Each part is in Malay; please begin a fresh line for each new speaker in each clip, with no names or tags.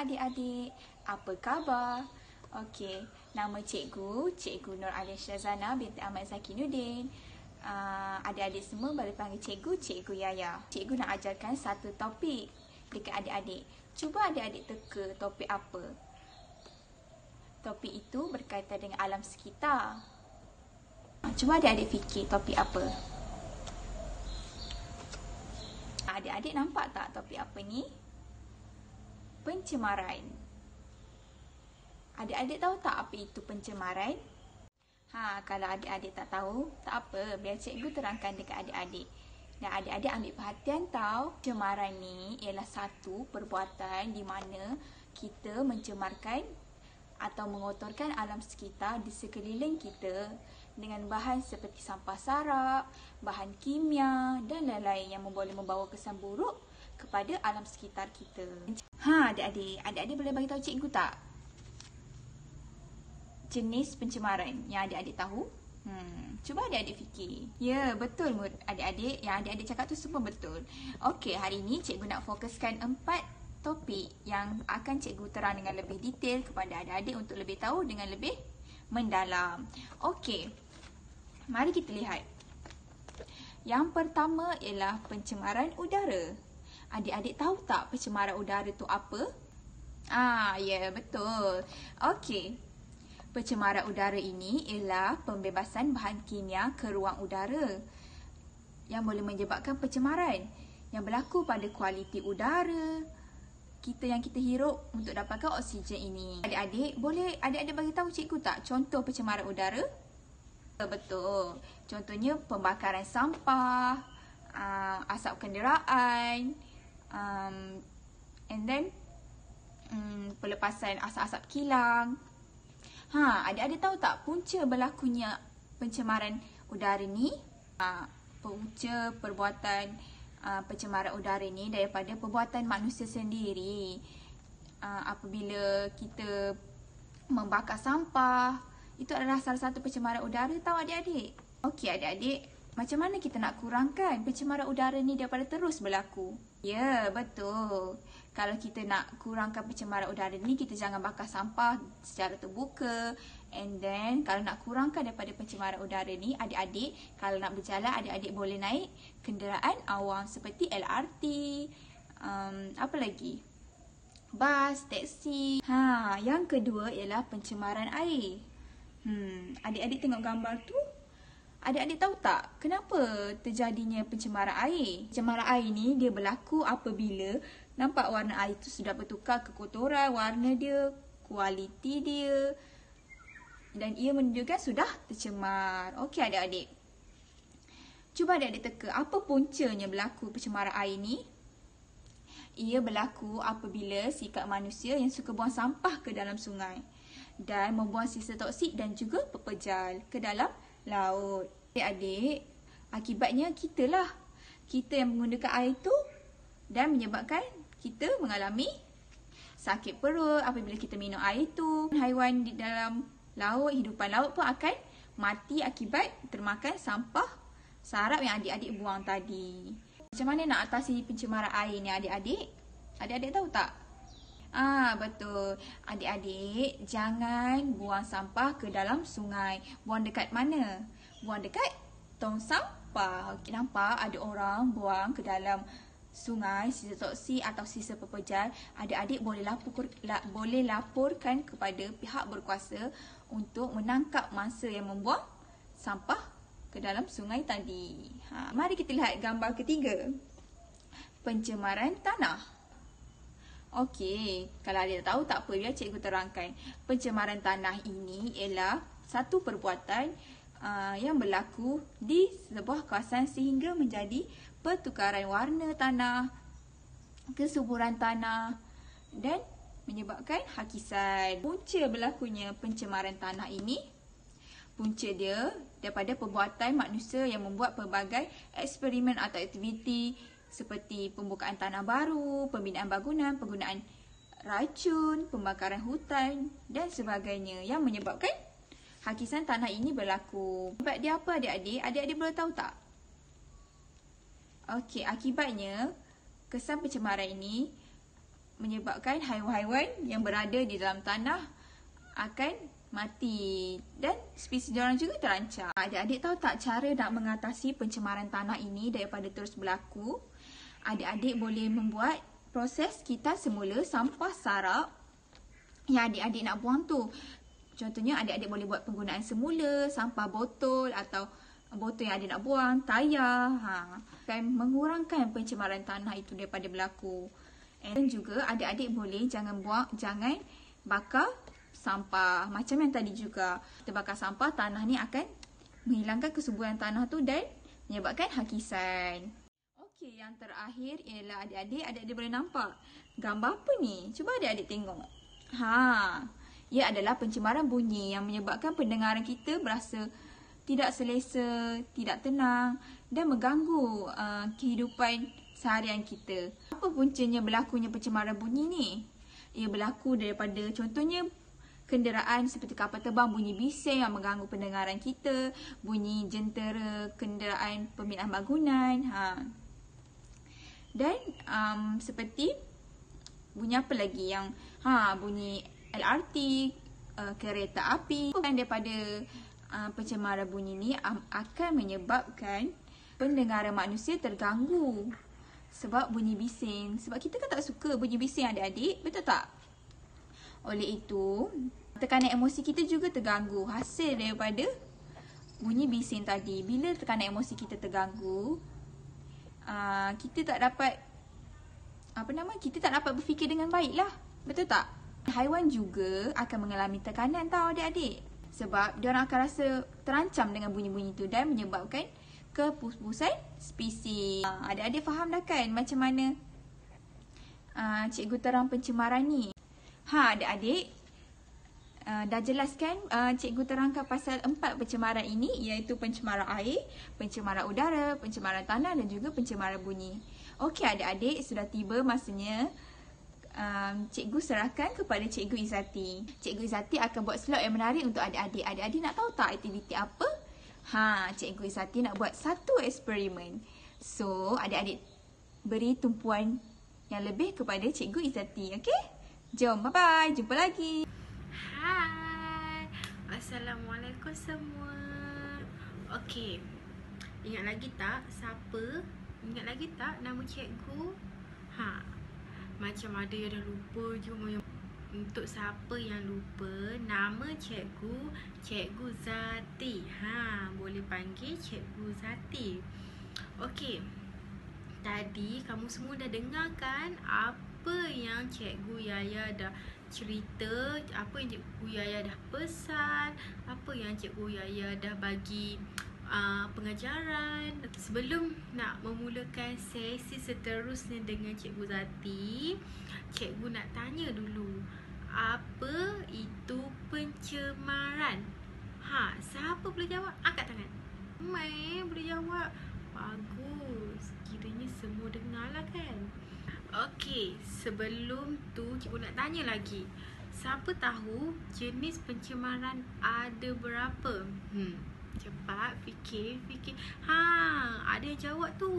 adik-adik, apa khabar? Okey, nama Cikgu Nur Alia Syazana binti Ahmad Zakinuddin. Adik-adik semua boleh panggil Cikgu Yaya. Cikgu nak ajarkan satu topik dekat adik-adik. Cuba adik-adik teka topik apa? Topik itu berkaitan dengan alam sekitar. Cuba adik-adik fikir topik apa? Adik-adik nampak tak topik apa ni? Pencemaran. Adik-adik tahu tak apa itu pencemaran? Kalau adik-adik tak tahu, tak apa, biar cikgu terangkan dekat adik-adik. Dan adik-adik ambil perhatian tahu, pencemaran ni ialah satu perbuatan di mana kita mencemarkan atau mengotorkan alam sekitar di sekeliling kita dengan bahan seperti sampah sarap, bahan kimia dan lain-lain yang boleh membawa kesan buruk kepada alam sekitar kita. Adik-adik boleh bagi tahu cikgu tak? Jenis pencemaran yang adik-adik tahu? Cuba adik-adik fikir. Ya, betul adik-adik. Yang adik-adik cakap tu semua betul. Okey, hari ini cikgu nak fokuskan 4 topik yang akan cikgu terang dengan lebih detail kepada adik-adik untuk lebih tahu dengan lebih mendalam. Okey, mari kita lihat. Yang pertama ialah pencemaran udara. Adik-adik tahu tak pencemaran udara tu apa? Ya, betul. Okey. Pencemaran udara ini ialah pembebasan bahan kimia ke ruang udara yang boleh menyebabkan pencemaran yang berlaku pada kualiti udara kita yang kita hirup untuk dapatkan oksigen ini. Adik-adik, boleh adik-adik bagi tahu cikgu tak contoh pencemaran udara? Betul. Contohnya pembakaran sampah, asap kenderaan, and then pelepasan asap-asap kilang. Adik-adik tahu tak punca berlakunya pencemaran udara ni? Punca perbuatan pencemaran udara ni daripada perbuatan manusia sendiri. Apabila kita membakar sampah, itu adalah salah satu pencemaran udara, tahu adik-adik? Okey adik-adik, macam mana kita nak kurangkan pencemaran udara ni daripada terus berlaku? Ya, betul. Kalau kita nak kurangkan pencemaran udara ni, kita jangan bakar sampah secara terbuka. And then, kalau nak kurangkan daripada pencemaran udara ni, adik-adik, kalau nak berjalan, adik-adik boleh naik kenderaan awam seperti LRT, apa lagi? Bas, teksi. Yang kedua ialah pencemaran air. Adik-adik tengok gambar tu. Adik-adik tahu tak kenapa terjadinya pencemaran air? Pencemaran air ni dia berlaku apabila nampak warna air tu sudah bertukar kekotoran, warna dia, kualiti dia, dan ia menunjukkan sudah tercemar. Okey adik-adik. Cuba adik-adik teka, apa puncanya berlaku pencemaran air ni? Ia berlaku apabila sikap manusia yang suka buang sampah ke dalam sungai dan membuang sisa toksik dan juga pepejal ke dalam laut. Adik-adik, akibatnya kita yang menggunakan air tu dan menyebabkan kita mengalami sakit perut apabila kita minum air tu. Haiwan di dalam laut, hidupan laut pun akan mati akibat termakan sampah sarap yang adik-adik buang tadi. Macam mana nak atasi pencemaran air ni adik-adik? Adik-adik tahu tak? Betul. Adik-adik, jangan buang sampah ke dalam sungai. Buang dekat mana? Buang dekat tong sampah. Okey, nampak ada orang buang ke dalam sungai sisa toksik atau sisa pepejal. Adik-adik boleh laporkan kepada pihak berkuasa untuk menangkap mangsa yang membuang sampah ke dalam sungai tadi. Mari kita lihat gambar ketiga. Pencemaran tanah. Okey, kalau adik tahu tak apa, biar cikgu terangkan. Pencemaran tanah ini ialah satu perbuatan yang berlaku di sebuah kawasan sehingga menjadi pertukaran warna tanah, kesuburan tanah dan menyebabkan hakisan. Punca berlakunya pencemaran tanah ini, punca dia daripada perbuatan manusia yang membuat pelbagai eksperimen atau aktiviti seperti pembukaan tanah baru, pembinaan bangunan, penggunaan racun, pembakaran hutan dan sebagainya yang menyebabkan hakisan tanah ini berlaku. Sebab dia apa adik-adik? Adik-adik boleh tahu tak? Okey, akibatnya kesan pencemaran ini menyebabkan haiwan-haiwan yang berada di dalam tanah akan mati dan spesies diorang juga terancam. Adik-adik tahu tak cara nak mengatasi pencemaran tanah ini daripada terus berlaku? Adik-adik boleh membuat proses kita semula sampah sarap yang adik-adik nak buang tu. Contohnya adik-adik boleh buat penggunaan semula, sampah botol atau botol yang adik nak buang, tayar. Akan mengurangkan pencemaran tanah itu daripada berlaku. Dan juga adik-adik boleh jangan bakar sampah. Macam yang tadi juga, kita bakar sampah, tanah ni akan menghilangkan kesuburan tanah tu dan menyebabkan hakisan. Okey, yang terakhir ialah adik-adik boleh nampak gambar apa ni? Cuba adik-adik tengok. Ia adalah pencemaran bunyi yang menyebabkan pendengaran kita berasa tidak selesa, tidak tenang dan mengganggu kehidupan seharian kita. Apa puncanya berlakunya pencemaran bunyi ni? Ia berlaku daripada contohnya kenderaan seperti kapal terbang, bunyi bising yang mengganggu pendengaran kita, bunyi jentera kenderaan pembinaan bangunan. Dan seperti bunyi apa lagi yang bunyi LRT, kereta api. Dan daripada pencemaran bunyi ni akan menyebabkan pendengaran manusia terganggu sebab bunyi bising. Sebab kita kan tak suka bunyi bising adik-adik, betul tak? Oleh itu, tekanan emosi kita juga terganggu hasil daripada bunyi bising tadi. Bila tekanan emosi kita terganggu, kita tak dapat berfikir dengan baik lah, betul tak? Haiwan juga akan mengalami tekanan tau adik-adik. Sebab diorang akan rasa terancam dengan bunyi-bunyi tu dan menyebabkan kepusphusan spesies. Adik-adik faham dah kan macam mana cikgu terang pencemaran ni? Adik-adik dah jelaskan cikgu terangkan pasal 4 pencemaran ini, iaitu pencemaran air, pencemaran udara, pencemaran tanah dan juga pencemaran bunyi. Okey adik-adik, sudah tiba masanya cikgu serahkan kepada Cikgu Izzati. Cikgu Izzati akan buat slot yang menarik untuk adik-adik. Adik-adik nak tahu tak aktiviti apa? Cikgu Izzati nak buat satu eksperimen. So, adik-adik beri tumpuan yang lebih kepada Cikgu Izzati. Okey? Jom, bye-bye. Jumpa lagi.
Hai. Assalamualaikum semua. Okey. Ingat lagi tak siapa? Ingat lagi tak nama cikgu? Macam ada yang dah lupa je. Untuk siapa yang lupa, nama cikgu Zati. Boleh panggil Cikgu Zati. Okey. Tadi kamu semua dah dengar kan apa yang Cikgu Yaya dah cerita, apa yang Cikgu Yaya dah pesan, apa yang Cikgu Yaya dah bagi pengajaran. Sebelum nak memulakan sesi seterusnya dengan Cikgu Zati, cikgu nak tanya dulu, apa itu pencemaran? Siapa boleh jawab? Angkat tangan. Boleh jawab. Bagus. Kiranya semua dengar lah kan? Okey, sebelum tu cikgu nak tanya lagi. Siapa tahu jenis pencemaran ada berapa? Cepat fikir. Ada yang jawab tu.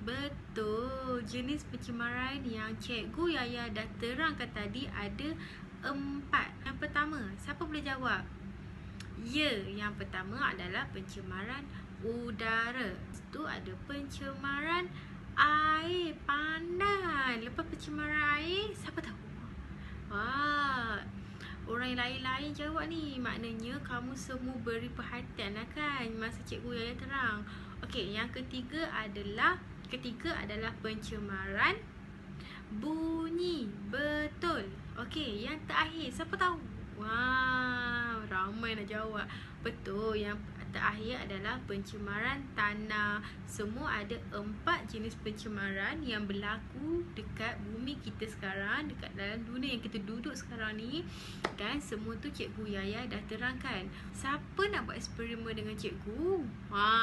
Betul. Jenis pencemaran yang Cikgu Yaya dah terangkan tadi ada 4. Yang pertama, siapa boleh jawab? Ya, yang pertama adalah pencemaran udara. Itu ada pencemaran air. Pandai. Lepas pencemaran air, siapa tahu? Orang yang lain jawab ni. Maknanya kamu semua beri perhatian lah kan masa Cikgu Yaya terang. Okey, yang ketiga adalah pencemaran bunyi. Betul. Okey, yang terakhir siapa tahu? Ramai nak jawab. Betul, yang terakhir adalah pencemaran tanah. Semua ada 4 jenis pencemaran yang berlaku dekat bumi kita sekarang, dekat dalam dunia yang kita duduk sekarang ni. Dan semua tu Cikgu Yaya dah terangkan. Siapa nak buat eksperimen dengan cikgu?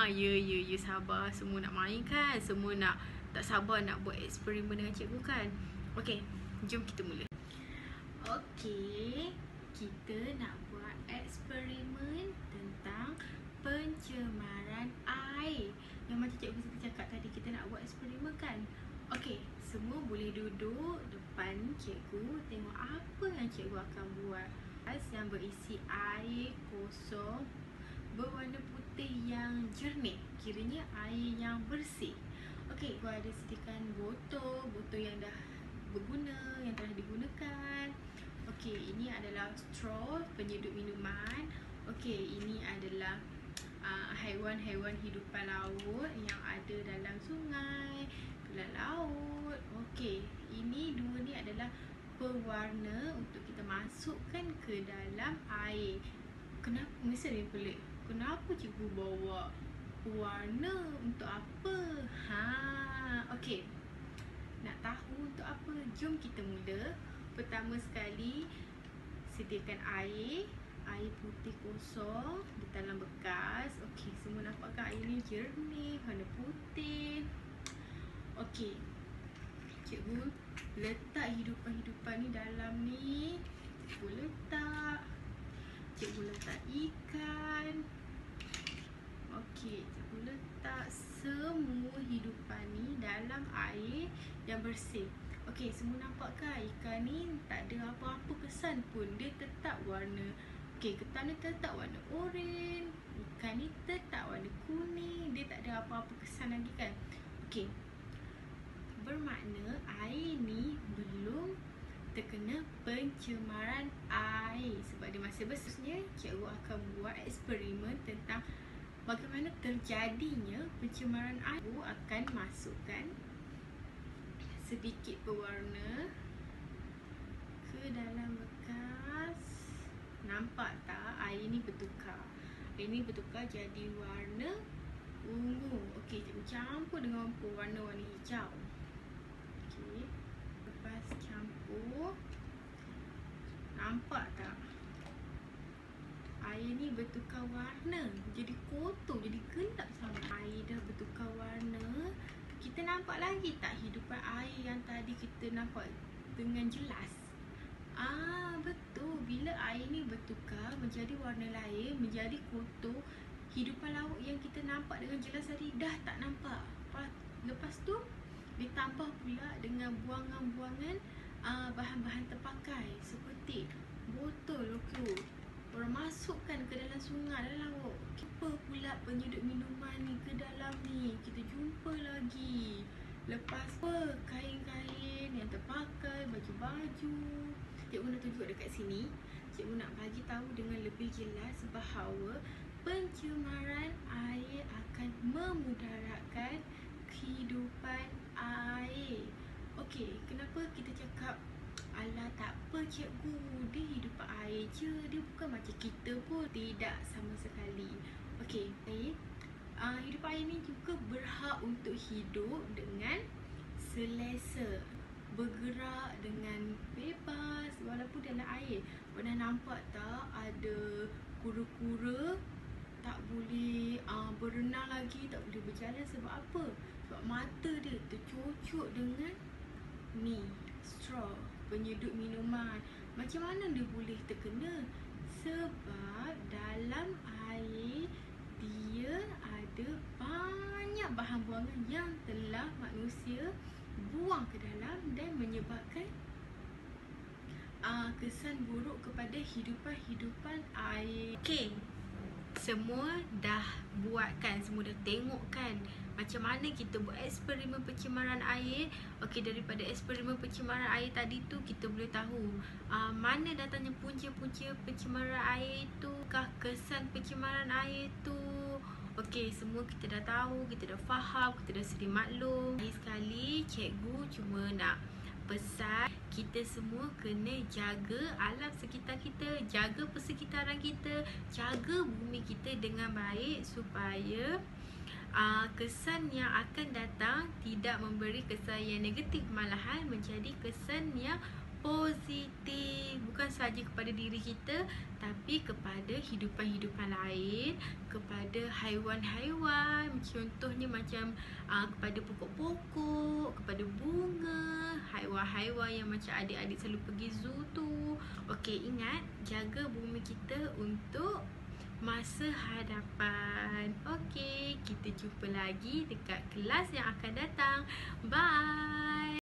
Ya, sabar. Semua nak main kan? Semua tak sabar nak buat eksperimen dengan cikgu kan? Okey, jom kita mula. Okey, kita nak buat eksperimen tentang pencemaran air. Yang macam cikgu Siti cakap tadi, kita nak buat eksperimen kan? Okey, semua boleh duduk depan cikgu, tengok apa yang cikgu akan buat. Yang berisi air kosong berwarna putih yang jernih, kiranya air yang bersih. Okey, cikgu ada sediakan botol yang dah berguna, yang telah digunakan. Okey, ini adalah straw penyeduh minuman. Okey, ini adalah haiwan-haiwan hidupan laut yang ada dalam sungai, dalam laut. Okey, ini dua ni adalah pewarna untuk kita masukkan ke dalam air. Kenapa? Mesti dia pelik. Kenapa cikgu bawa pewarna? Untuk apa? Okey. Nak tahu untuk apa? Jom kita mula. Pertama sekali, sediakan air putih kosong di dalam bekas. Okey, semua nampakkah air ni jernih, warna putih. Okey, cikgu letak hidupan-hidupan ni dalam ni. Cikgu letak ikan. Okey, cikgu letak semua hidupan ni dalam air yang bersih. Okey, semua nampakkah ikan ni tak ada apa-apa kesan pun. Dia tetap warna, okey, ketan ni tetap warna oranye. Ikan ni tetap warna kuning. Dia tak ada apa-apa kesan lagi kan. Okey, bermakna air ni belum terkena pencemaran air. Sebab dia masih bersihnya, cikgu akan buat eksperimen tentang bagaimana terjadinya pencemaran air. Cikgu akan masukkan sedikit pewarna ke dalam bekas. Nampak tak air ni bertukar? Air ni bertukar jadi warna ungu. Okey, cikgu campur dengan warna hijau. Okey, lepas campur, nampak tak? Air ni bertukar warna, jadi kotor, jadi gelap sangat. Air dah bertukar warna. Kita nampak lagi tak hidupan air yang tadi kita nampak dengan jelas? Betul. Bila air ni bertukar menjadi warna lain, menjadi kotor, hidupan laut yang kita nampak dengan jelas tadi dah tak nampak. Lepas tu ditambah pula dengan buangan-buangan bahan-bahan terpakai seperti botol orang masukkan ke dalam sungai, dalam laut. Apa pula penyeduh minuman ni ke dalam ni? Kita jumpa lagi. Lepas kain-kain yang terpakai, baju-baju. Cikgu nak tunjuk dekat sini. Cikgu nak bagi tahu dengan lebih jelas bahawa pencemaran air akan memudaratkan kehidupan air. Okey, kenapa kita cakap alah tak apa cikgu, dia hidup air je, dia bukan macam kita pun. Tidak sama sekali. Okey, hidup air ni juga berhak untuk hidup dengan selesa, bergerak dengan bebas walaupun dalam air. Pernah nampak tak ada kura-kura tak boleh berenang lagi, tak boleh berjalan? Sebab apa? Sebab mata dia tercocok dengan ni straw penyeduh minuman. Macam mana dia boleh terkena? Sebab dalam air dia ada banyak bahan buangan yang telah manusia buang ke dalam dan menyebabkan kesan buruk kepada hidupan air. Okey, semua dah buat kan, semua dah tengok kan macam mana kita buat eksperimen pencemaran air. Okey, daripada eksperimen pencemaran air tadi tu kita boleh tahu mana datangnya punca-punca pencemaran air tu, kesan pencemaran air tu. Okey, semua kita dah tahu, kita dah faham, kita dah sedia maklum. Lagi sekali, cikgu cuma nak pesan kita semua kena jaga alam sekitar kita, jaga persekitaran kita, jaga bumi kita dengan baik supaya kesan yang akan datang tidak memberi kesan yang negatif, malahan menjadi kesan yang positif, bukan sahaja kepada diri kita tapi kepada hidupan-hidupan lain, kepada haiwan-haiwan, contohnya macam kepada pokok-pokok, kepada bunga, haiwan-haiwan yang macam adik-adik selalu pergi zoo tu. Okey, ingat jaga bumi kita untuk masa hadapan. Okey, kita jumpa lagi dekat kelas yang akan datang.